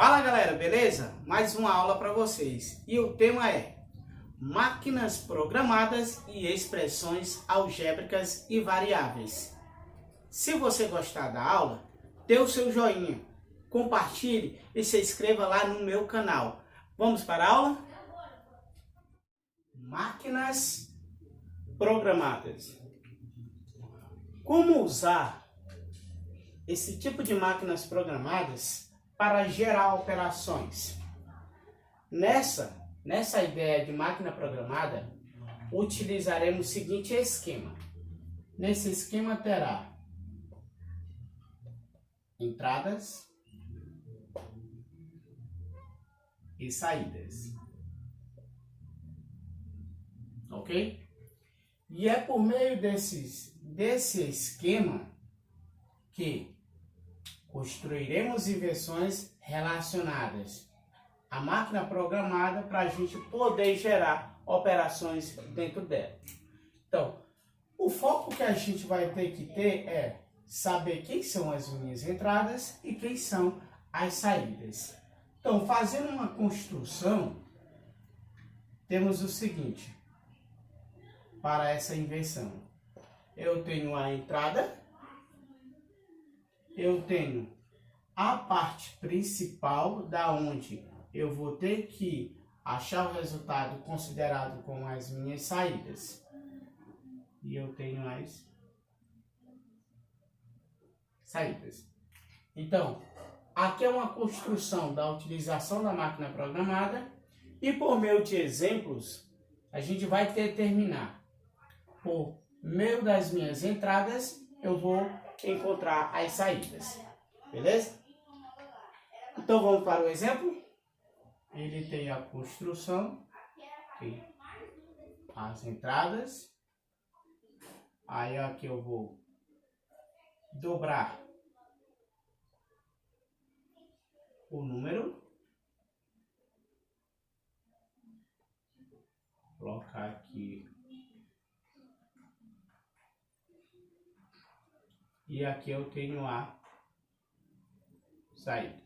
Fala galera, beleza? Mais uma aula para vocês e o tema é máquinas programadas e expressões algébricas e variáveis. Se você gostar da aula, dê o seu joinha, compartilhe e se inscreva lá no meu canal. Vamos para a aula? Máquinas programadas. Como usar esse tipo de máquinas programadas para gerar operações? Nessa ideia de máquina programada, utilizaremos o seguinte esquema. Nesse esquema terá entradas e saídas. Ok? E é por meio desse esquema que construiremos inversões relacionadas à máquina programada para a gente poder gerar operações dentro dela. Então, o foco que a gente vai ter que ter é saber quem são as minhas entradas e quem são as saídas. Então, fazendo uma construção, temos o seguinte, para essa inversão. Eu tenho a entrada, eu tenho a parte principal da onde eu vou ter que achar o resultado considerado como as minhas saídas. E eu tenho as saídas. Então, aqui é uma construção da utilização da máquina programada e por meio de exemplos, a gente vai determinar por meio das minhas entradas, eu vou encontrar as saídas. Beleza? Então vamos para o exemplo. Ele tem a construção, okay, as entradas. Aí aqui eu vou dobrar o número. Colocar aqui. E aqui eu tenho a saída.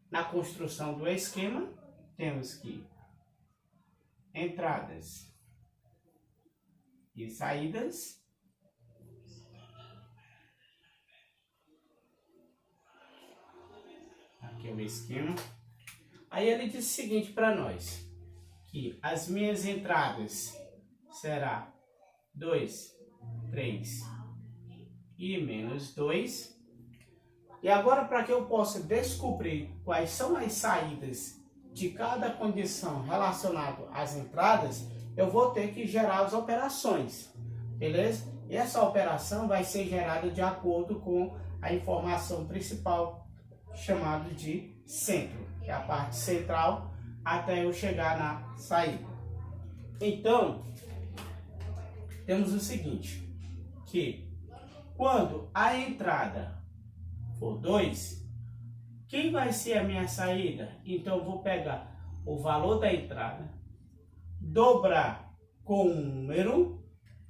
Na construção do esquema, temos que entradas e saídas. Aqui é o esquema. Aí ele diz o seguinte para nós, que as minhas entradas será 2, 3 e menos 2. E agora, para que eu possa descobrir quais são as saídas de cada condição relacionada às entradas, eu vou ter que gerar as operações, beleza? E essa operação vai ser gerada de acordo com a informação principal, chamada de centro, que é a parte central, até eu chegar na saída. Então, temos o seguinte, que quando a entrada for 2, quem vai ser a minha saída? Então, eu vou pegar o valor da entrada, dobrar com um número,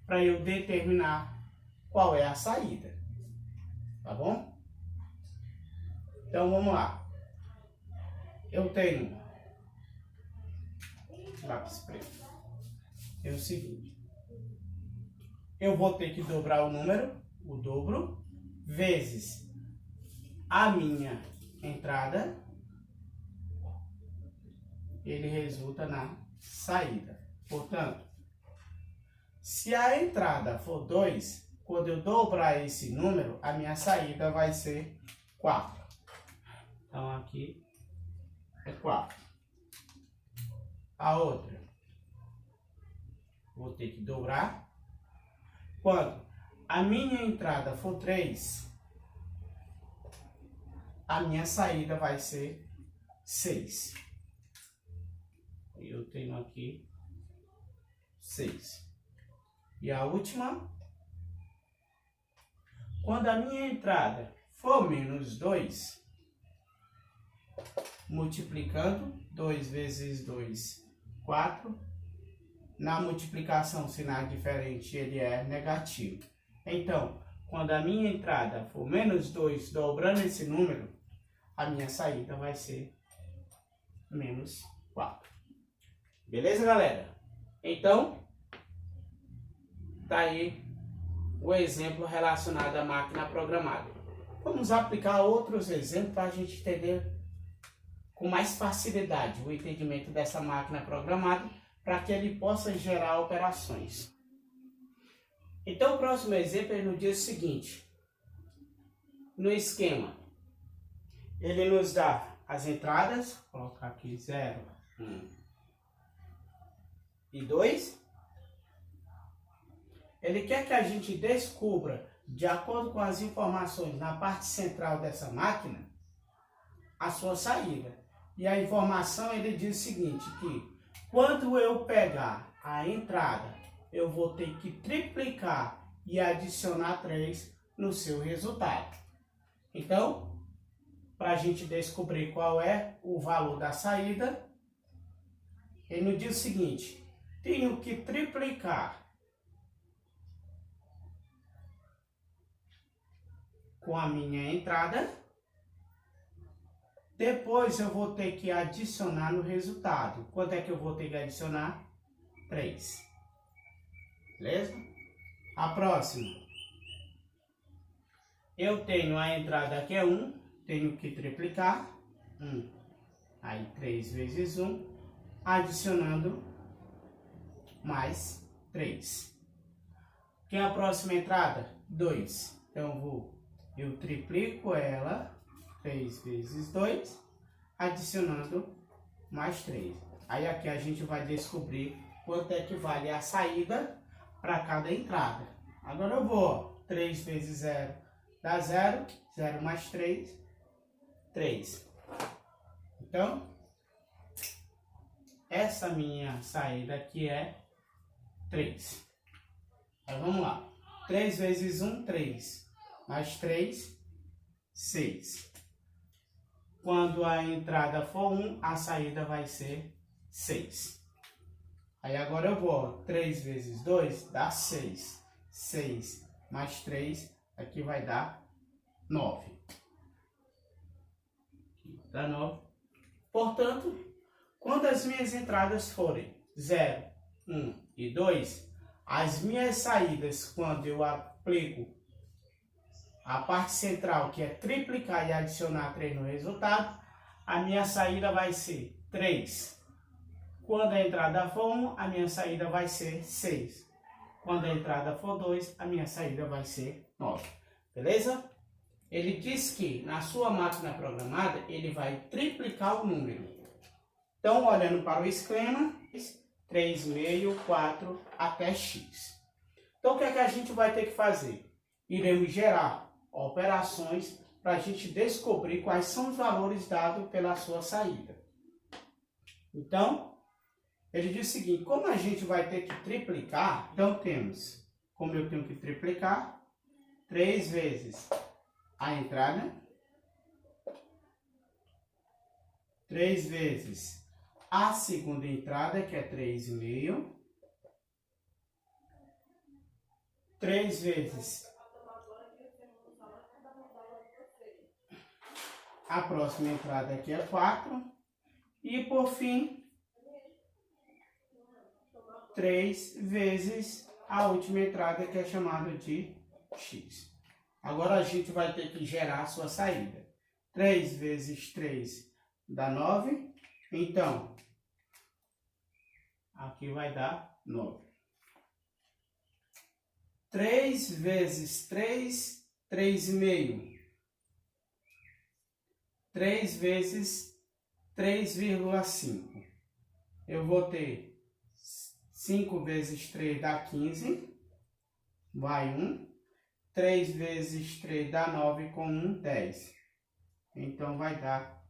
para eu determinar qual é a saída. Tá bom? Então, vamos lá. Eu tenho lápis preto. É o seguinte. Eu vou ter que dobrar o número, o dobro, vezes a minha entrada, ele resulta na saída. Portanto, se a entrada for 2, quando eu dobrar esse número, a minha saída vai ser 4. Então, aqui é 4. A outra, vou ter que dobrar. Quando a minha entrada for 3, a minha saída vai ser 6. Eu tenho aqui 6. E a última, quando a minha entrada for menos 2, multiplicando, 2 vezes 2, 4. Na multiplicação, sinal diferente, ele é negativo. Então, quando a minha entrada for menos 2, dobrando esse número, a minha saída vai ser menos 4. Beleza, galera? Então, tá aí o exemplo relacionado à máquina programada. Vamos aplicar outros exemplos para a gente entender com mais facilidade o entendimento dessa máquina programada para que ele possa gerar operações. Então, o próximo exemplo é no dia seguinte. No esquema, ele nos dá as entradas, vou colocar aqui 0, 1 e 2. Ele quer que a gente descubra, de acordo com as informações na parte central dessa máquina, a sua saída. E a informação ele diz o seguinte, que quando eu pegar a entrada, eu vou ter que triplicar e adicionar 3 no seu resultado. Então, para a gente descobrir qual é o valor da saída, ele nos diz o seguinte, tenho que triplicar com a minha entrada, depois eu vou ter que adicionar no resultado. Quanto é que eu vou ter que adicionar? 3. Beleza? A próxima. Eu tenho a entrada que é 1, tenho que triplicar. 1. Aí 3 vezes 1, adicionando mais 3. Quem é a próxima entrada? 2. Então eu triplico ela, 3 vezes 2, adicionando mais 3. Aí aqui a gente vai descobrir quanto é que vale a saída para cada entrada. Agora eu vou, ó, 3 vezes 0 dá 0, 0 mais 3, 3. Então, essa minha saída aqui é 3. Então vamos lá. 3 vezes 1, 3. Mais 3, 6. Quando a entrada for 1, a saída vai ser 6. Aí agora eu vou, ó, 3 vezes 2 dá 6. 6 mais 3, aqui vai dar 9. Aqui dá 9. Portanto, quando as minhas entradas forem 0, 1 e 2, as minhas saídas, quando eu aplico a parte central, que é triplicar e adicionar 3 no resultado, a minha saída vai ser 3. Quando a entrada for 1, a minha saída vai ser 6. Quando a entrada for 2, a minha saída vai ser 9. Beleza? Ele diz que na sua máquina programada, ele vai triplicar o número. Então, olhando para o esquema, 3,5, 4 até x. Então, o que é que a gente vai ter que fazer? Iremos gerar operações para a gente descobrir quais são os valores dados pela sua saída. Então, ele diz o seguinte, como a gente vai ter que triplicar, então temos, como eu tenho que triplicar, 3 vezes a entrada, 3 vezes a segunda entrada, que é 3,5, 3 vezes a próxima entrada, que é 4, e por fim, 3 vezes a última entrada, que é chamada de x. Agora a gente vai ter que gerar a sua saída. 3 vezes 3 dá 9. Então, aqui vai dar 9. 3 vezes 3, 3,5. 3 vezes 3,5. Eu vou ter 5 vezes 3 dá 15. Vai 1. 3 vezes 3 dá 9, com 1, 10. Então, vai dar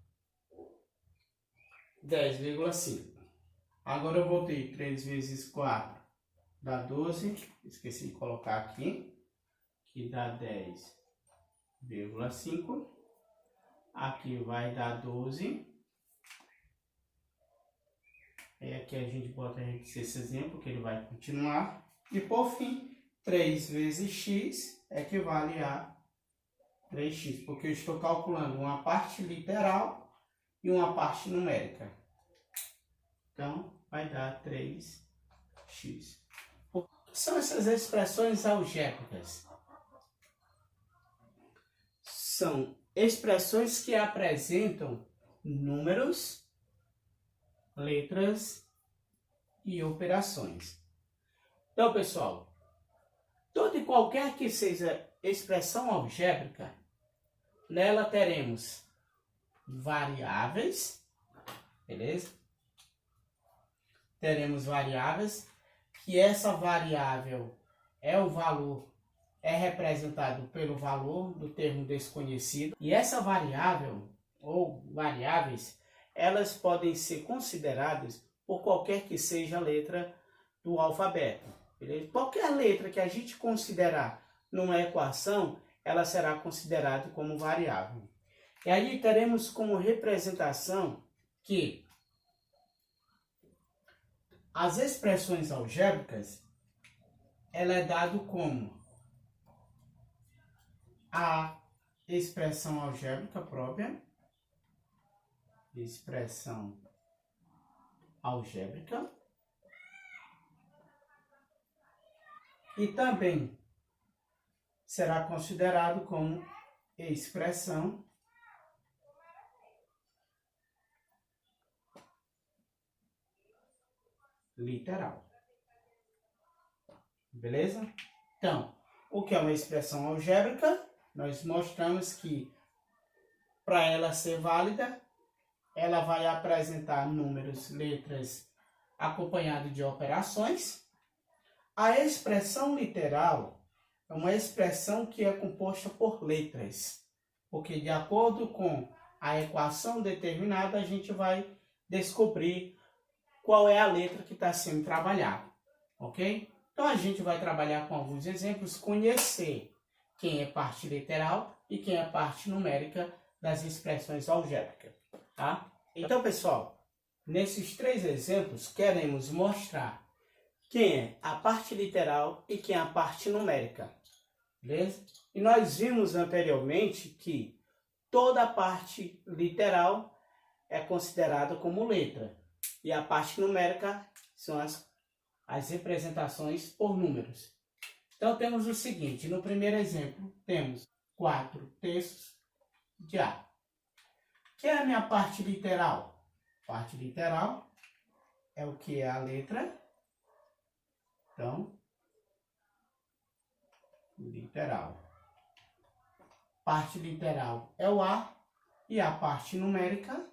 10,5. Agora, eu vou ter 3 vezes 4 dá 12. Esqueci de colocar aqui. Que dá 10,5. Aqui vai dar 12. E aqui a gente bota esse exemplo, que ele vai continuar. E por fim, 3 vezes x equivale a 3x, porque eu estou calculando uma parte literal e uma parte numérica. Então, vai dar 3x. O que são essas expressões algébricas? São expressões que apresentam números, letras e operações. Então, pessoal, toda e qualquer que seja expressão algébrica, nela teremos variáveis, beleza? Teremos variáveis, que essa variável é o valor, é representado pelo valor do termo desconhecido. E essa variável, ou variáveis, elas podem ser consideradas por qualquer que seja a letra do alfabeto. Beleza? Qualquer letra que a gente considerar numa equação, ela será considerada como variável. E aí teremos como representação que as expressões algébricas, ela é dado como a expressão algébrica própria, expressão algébrica, e também será considerado como expressão literal. Beleza? Então, o que é uma expressão algébrica? Nós mostramos que para ela ser válida, ela vai apresentar números, letras, acompanhado de operações. A expressão literal é uma expressão que é composta por letras, porque de acordo com a equação determinada, a gente vai descobrir qual é a letra que está sendo trabalhada, ok? Então a gente vai trabalhar com alguns exemplos, conhecer quem é parte literal e quem é parte numérica das expressões algébricas, tá? Então, pessoal, nesses 3 exemplos, queremos mostrar quem é a parte literal e quem é a parte numérica, beleza? E nós vimos anteriormente que toda a parte literal é considerada como letra e a parte numérica são as representações por números. Então temos o seguinte, no primeiro exemplo temos 4/3 de A. O que é a minha parte literal? Parte literal é o que é a letra. Então, literal. Parte literal é o A e a parte numérica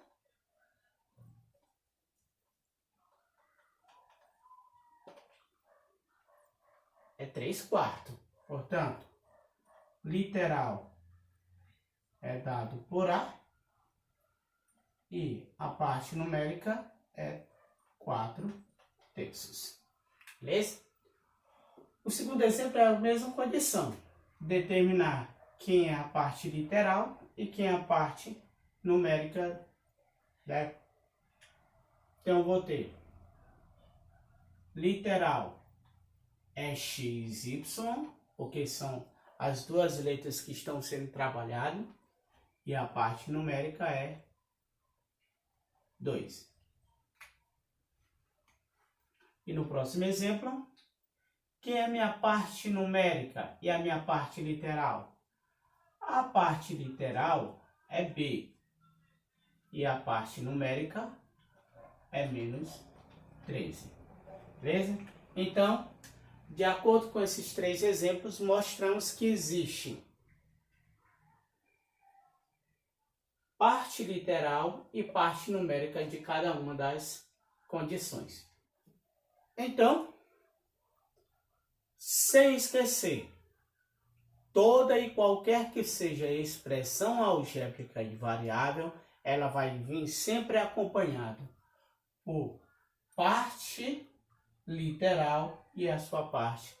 é 3/4. Portanto, literal é dado por A e a parte numérica é 4/3. Beleza? O segundo exemplo é a mesma condição. Determinar quem é a parte literal e quem é a parte numérica, né? Então, eu vou ter literal é x, y, porque são as duas letras que estão sendo trabalhadas, e a parte numérica é 2. E no próximo exemplo, quem é a minha parte numérica e a minha parte literal? A parte literal é B e a parte numérica é -13. Beleza? Então, de acordo com esses 3 exemplos, mostramos que existe parte literal e parte numérica de cada uma das condições. Então, sem esquecer, toda e qualquer que seja a expressão algébrica e variável, ela vai vir sempre acompanhada por parte literal e a sua parte